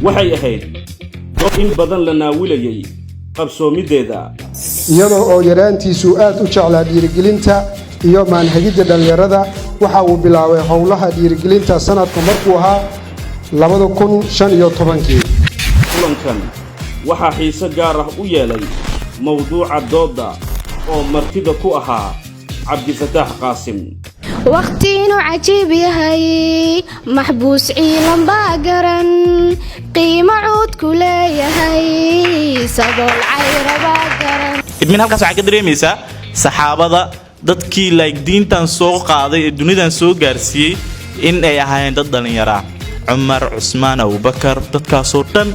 waxay ahayd dood in badan la naawilayay qabsoomideeda iyadoo oo yaraantiisu aad u jeclaa dhiirigelinta iyo manhajida dhalinyarada waxa uu bilaabay howlaha dhiirigelinta sanadku markuu ahaa 2015 kulankan waxa xiiso gaar ah u yeelay mawduuca dooda oo martida ku ahaa Cabdifataax Qaasim waqtiinu cajiib yahay maxbuus ciilan baagaran qiimo cuud ku leeyahay sabool cayra baagaran idmin halkaas waxa ka dareemaysaa saxaabada dadkii diintan soo qaaday ee dunidan soo gaarsiiyay in ay ahaayeen dad dhalinyaro Umar Usman Abu Bakar dadkaasoo dhan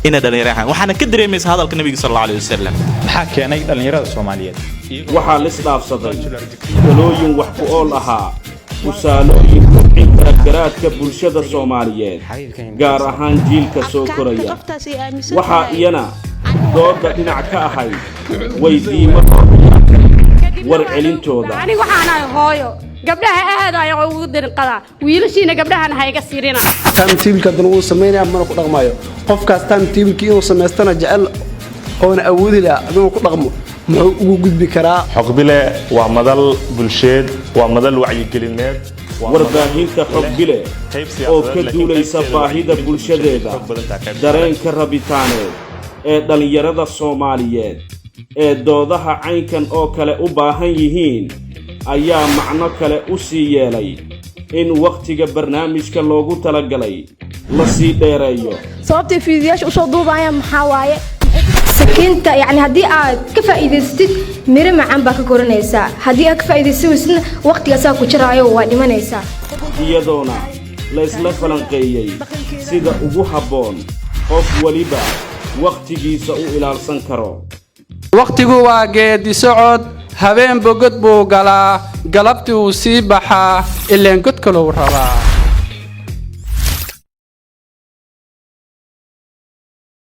ina dhalinyaro waxaana ka dareemaysaa hadalka nabiga sallallahu alayhi wasallam maxaa keenay dhalinyarada Soomaaliyeed waxaa la isdhaafsaday talooyin wax ku ool ahaa usaalooyin inta garaadka bulshada Soomaaliyeed gaar ahaan jiilka soo koraya waxa iyana dooda dhinac ka ahay weydiimo war celintooda aniga waxaan ahay hooyo gabdhaha aad ay ugu dirinqada wiilashiina gabdhahan hayga siirina tiimka uu sameeynaa mana ku dhaqmayo qofkaas tiimkii inuu sameystana jecel oo awoodi la inuu ku dhaqmo muxuu ugu gudbi karaa Xogbile waa madal bulsheed waa madal wacyigelineed warbaahinta Xogbile oo ka duulaysa baahida bulshadeeda dareenka rabitaaneed ee dhalinyarada Soomaaliyeed ee doodaha caynkan oo kale u baahan yihiin ayaa macno kale u sii yeelay in waqtiga barnaamijka loogu talagalay la sii dheereeyo sababta fiidiyaasha u soo duubaya maxaa waaye sakinta yani hadii aad ka faa'iideystid miro macaan baa ka koranaysaa hadii aad ka faa'iideysid waqtigaas ku jiraayo waa dhimanaysaa iyadoona la isla falanqeeyay sida ugu habboon qof waliba waqtigiisa u ilaalsan karo waqtigu waa geedi socod habeen bogod buu galaa galabtii uu sii baxaa ileen god kale uu rabaa